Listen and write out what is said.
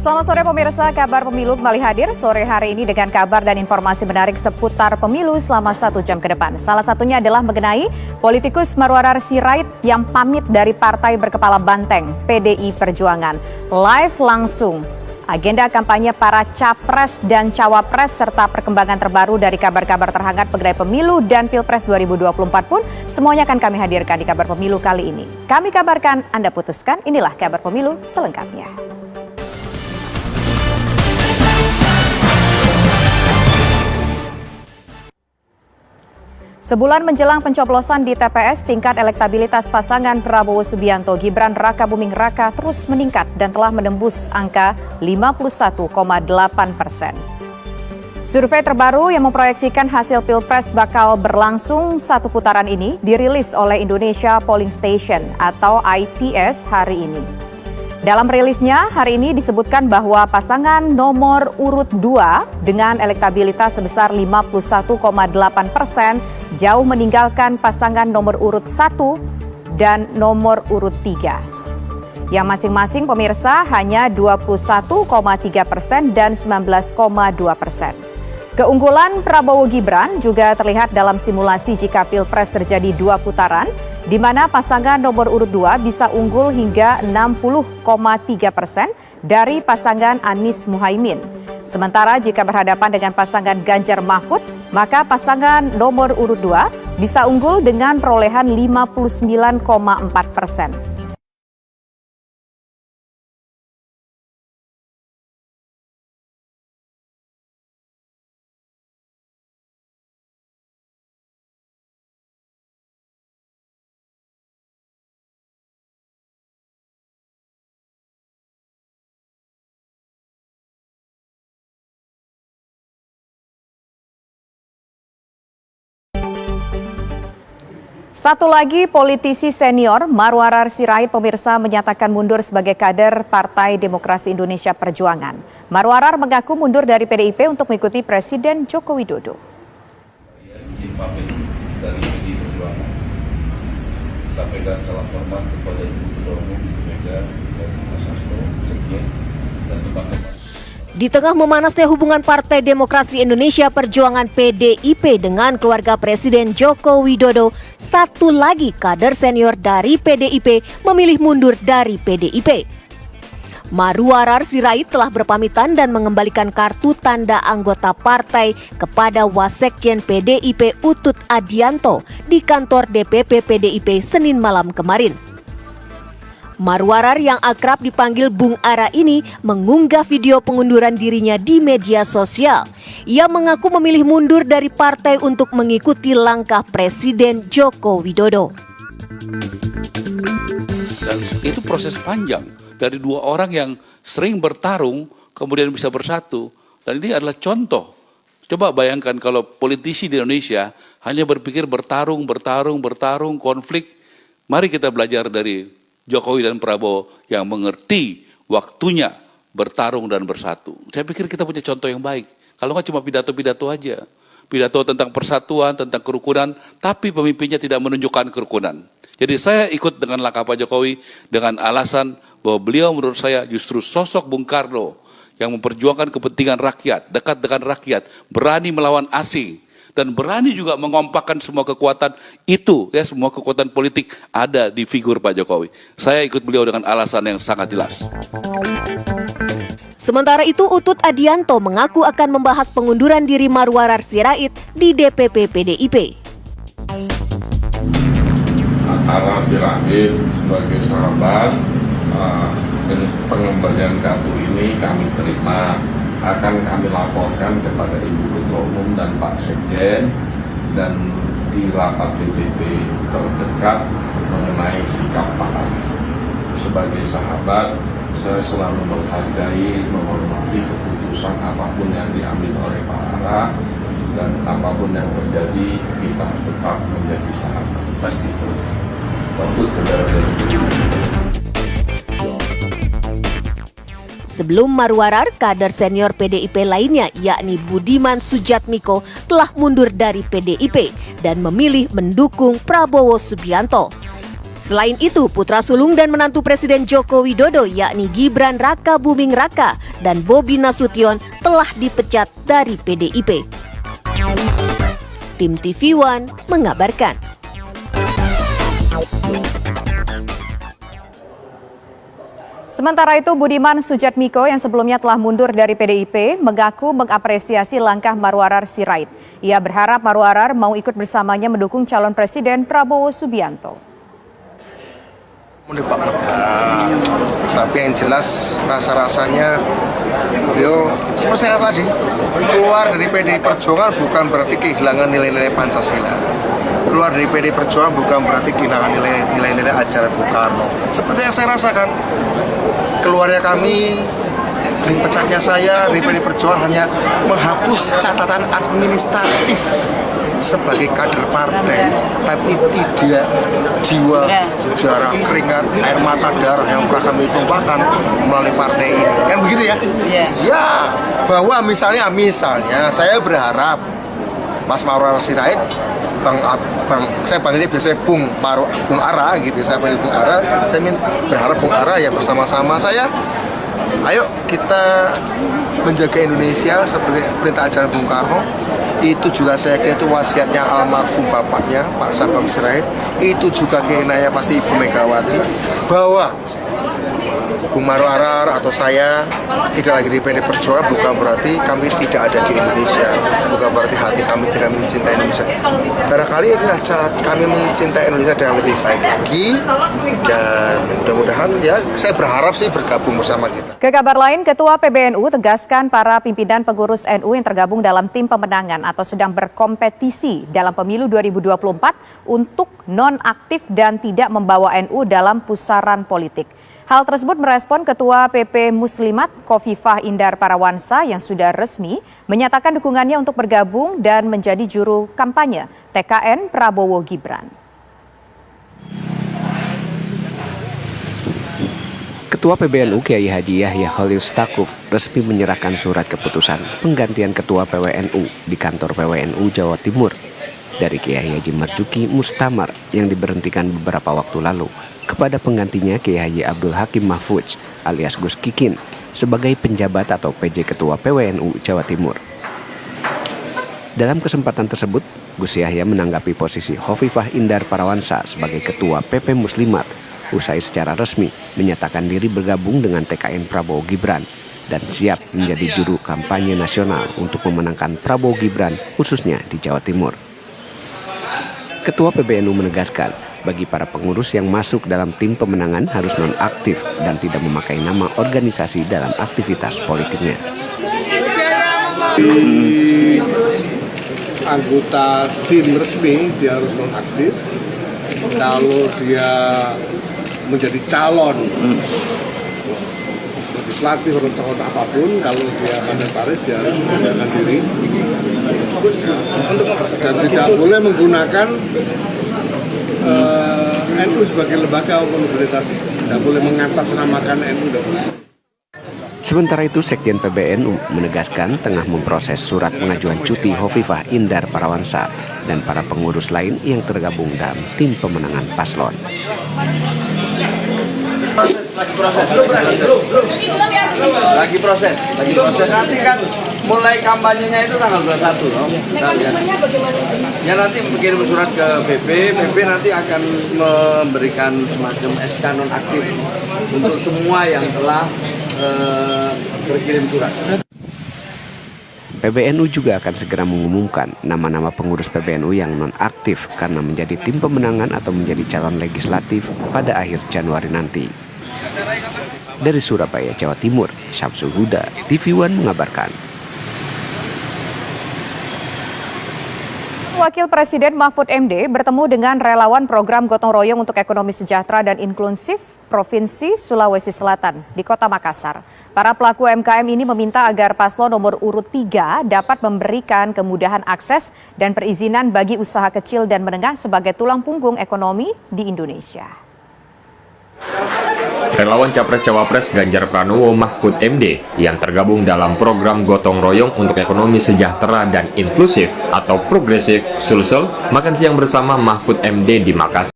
Selamat sore pemirsa, kabar pemilu kembali hadir sore hari ini dengan kabar dan informasi menarik seputar pemilu selama 1 jam ke depan. Salah satunya adalah mengenai politikus Marwarar Sirait yang pamit dari partai berkepala banteng PDI Perjuangan. Live langsung agenda kampanye para capres dan cawapres serta perkembangan terbaru dari kabar-kabar terhangat mengenai pemilu dan Pilpres 2024 pun semuanya akan kami hadirkan di kabar pemilu kali ini. Kami kabarkan, Anda putuskan, inilah kabar pemilu selengkapnya. Sebulan menjelang pencoblosan di TPS, tingkat elektabilitas pasangan Prabowo Subianto Gibran Rakabuming Raka terus meningkat dan telah menembus angka 51,8%. Survei terbaru yang memproyeksikan hasil Pilpres bakal berlangsung satu putaran ini dirilis oleh Indonesia Polling Station atau IPS hari ini. Dalam rilisnya, hari ini disebutkan bahwa pasangan nomor urut 2 dengan elektabilitas sebesar 51,8% jauh meninggalkan pasangan nomor urut 1 dan nomor urut 3. Yang masing-masing pemirsa hanya 21,3% dan 19,2%. Keunggulan Prabowo Gibran juga terlihat dalam simulasi jika Pilpres terjadi 2 putaran, di mana pasangan nomor urut 2 bisa unggul hingga 60,3% dari pasangan Anies Muhaimin. Sementara jika berhadapan dengan pasangan Ganjar Mahfud, maka pasangan nomor urut 2 bisa unggul dengan perolehan 59,4%. Satu lagi politisi senior Marwarar Sirait pemirsa menyatakan mundur sebagai kader Partai Demokrasi Indonesia Perjuangan. Marwarar mengaku mundur dari PDIP untuk mengikuti Presiden Joko Widodo. Dari PDI Perjuangan, sampaikan salam hormat kepada Ibu Ketua Umum Ibu Mega dan Mas Hasto, Sekjen dan teman-teman. Di tengah memanasnya hubungan Partai Demokrasi Indonesia Perjuangan PDIP dengan keluarga Presiden Joko Widodo, satu lagi kader senior dari PDIP memilih mundur dari PDIP. Marwarar Sirait telah berpamitan dan mengembalikan kartu tanda anggota partai kepada Wasekjen PDIP Utut Adianto di kantor DPP PDIP Senin malam kemarin. Marwarar yang akrab dipanggil Bung Ara ini mengunggah video pengunduran dirinya di media sosial. Ia mengaku memilih mundur dari partai untuk mengikuti langkah Presiden Joko Widodo. Dan itu proses panjang dari 2 orang yang sering bertarung kemudian bisa bersatu. Dan ini adalah contoh. Coba bayangkan kalau politisi di Indonesia hanya berpikir bertarung, konflik. Mari kita belajar dari Jokowi dan Prabowo yang mengerti waktunya bertarung dan bersatu. Saya pikir kita punya contoh yang baik. Kalau nggak cuma pidato-pidato aja. Pidato tentang persatuan, tentang kerukunan, tapi pemimpinnya tidak menunjukkan kerukunan. Jadi saya ikut dengan langkah Pak Jokowi dengan alasan bahwa beliau menurut saya justru sosok Bung Karno yang memperjuangkan kepentingan rakyat, dekat dengan rakyat, berani melawan asing. Dan berani juga mengompakkan semua kekuatan itu, ya semua kekuatan politik ada di figur Pak Jokowi. Saya ikut beliau dengan alasan yang sangat jelas. Sementara itu Utut Adianto mengaku akan membahas pengunduran diri Marwarar Sirait di DPP PDIP. Marwarar Sirait sebagai sahabat, pengembalian kartu ini kami terima. Akan kami laporkan kepada Ibu Ketua Umum dan Pak Sekjen dan di rapat DPP terdekat mengenai sikap Pak Ara. Sebagai sahabat, saya selalu menghargai, menghormati keputusan apapun yang diambil oleh Pak Ara dan apapun yang terjadi kita tetap menjadi sahabat. Pasti. Fokus saudara. Sebelum Marwarar, kader senior PDIP lainnya yakni Budiman Sujatmiko telah mundur dari PDIP dan memilih mendukung Prabowo Subianto. Selain itu, putra sulung dan menantu Presiden Joko Widodo yakni Gibran Raka Buming Raka dan Bobi Nasution telah dipecat dari PDIP. Tim TV One mengabarkan. Sementara itu, Budiman Sujatmiko yang sebelumnya telah mundur dari PDIP mengaku mengapresiasi langkah Marwarar Sirait. Ia berharap Marwarar mau ikut bersamanya mendukung calon Presiden Prabowo Subianto. Tapi yang jelas rasa-rasanya beliau seperti saya tadi keluar dari PDI Perjuangan bukan berarti kehilangan nilai-nilai Pancasila. Keluar dari PDI Perjuangan bukan berarti kehilangan nilai-nilai ajaran Bung Karno. Seperti yang saya rasakan, keluarnya kami, dipecatnya saya dari PDI Perjuangan hanya menghapus catatan administratif sebagai kader partai, tapi tidak jiwa, sejarah, keringat, air mata, darah yang pernah kami tumpahkan melalui partai ini. Kan begitu ya? Ya, bahwa misalnya saya berharap Mas Marwarar Sirait, saya panggilnya biasanya Bung Ara gitu, saya panggil Bung Ara, saya berharap Bung Ara ya bersama-sama saya, ayo kita menjaga Indonesia seperti perintah ajaran Bung Karno. Itu juga saya kira itu wasiatnya almarhum bapaknya Pak Sabang Sirait, itu juga keinginannya pasti Ibu Megawati, bahwa Bung Marwarar atau saya tidak lagi di PDI Perjuangan bukan berarti kami tidak ada di Indonesia, bukan berarti hati kami tidak mencintai Indonesia. Barangkali inilah cara kami mencintai Indonesia dengan lebih baik lagi, dan mudah-mudahan ya saya berharap sih bergabung bersama kita. Ke kabar lain, Ketua PBNU tegaskan para pimpinan pengurus NU yang tergabung dalam tim pemenangan atau sedang berkompetisi dalam pemilu 2024 untuk non-aktif dan tidak membawa NU dalam pusaran politik. Hal tersebut merespon Ketua PP Muslimat Khofifah Indar Parawansa yang sudah resmi menyatakan dukungannya untuk bergabung dan menjadi juru kampanye TKN Prabowo Gibran. Ketua PBNU Kiai Haji Yahya Khalil Stakuf resmi menyerahkan surat keputusan penggantian Ketua PWNU di kantor PWNU Jawa Timur dari Kiai Haji Marzuki Mustamar yang diberhentikan beberapa waktu lalu kepada penggantinya Kiai Haji Abdul Hakim Mahfudz alias Gus Kikin sebagai penjabat atau PJ Ketua PWNU Jawa Timur. Dalam kesempatan tersebut, Gus Yahya menanggapi posisi Khofifah Indar Parawansa sebagai Ketua PP Muslimat usai secara resmi menyatakan diri bergabung dengan TKN Prabowo Gibran dan siap menjadi juru kampanye nasional untuk memenangkan Prabowo Gibran khususnya di Jawa Timur. Ketua PBNU menegaskan, bagi para pengurus yang masuk dalam tim pemenangan harus non-aktif dan tidak memakai nama organisasi dalam aktivitas politiknya. Anggota tim resmi dia harus non-aktif. Kalau dia menjadi calon legislatif atau calon apapun, kalau dia mandataris dia harus menggunakan diri dan tidak boleh menggunakan NU sebagai lembaga atau organisasi, tidak boleh mengatasnamakan NU. Sementara itu, Sekjen PBNU menegaskan tengah memproses surat pengajuan cuti Khofifah Indar Parawansa dan para pengurus lain yang tergabung dalam tim pemenangan paslon. Lagi proses. Nanti kan mulai kampanyenya itu tanggal 21. Mekanismenya bagaimana? Ya nanti kirim surat ke PP nanti akan memberikan semacam SK non-aktif untuk semua yang telah berkirim surat. PBNU juga akan segera mengumumkan nama-nama pengurus PBNU yang non-aktif karena menjadi tim pemenangan atau menjadi calon legislatif pada akhir Januari nanti. Dari Surabaya, Jawa Timur, Syamsul Huda, TV One mengabarkan. Wakil Presiden Mahfud MD bertemu dengan relawan program Gotong Royong untuk Ekonomi Sejahtera dan Inklusif Provinsi Sulawesi Selatan di Kota Makassar. Para pelaku UMKM ini meminta agar paslon nomor urut 3 dapat memberikan kemudahan akses dan perizinan bagi usaha kecil dan menengah sebagai tulang punggung ekonomi di Indonesia. Relawan Capres-Cawapres Ganjar Pranowo Mahfud MD yang tergabung dalam program Gotong Royong untuk Ekonomi Sejahtera dan Inklusif atau Progresif Sulsel makan siang bersama Mahfud MD di Makassar.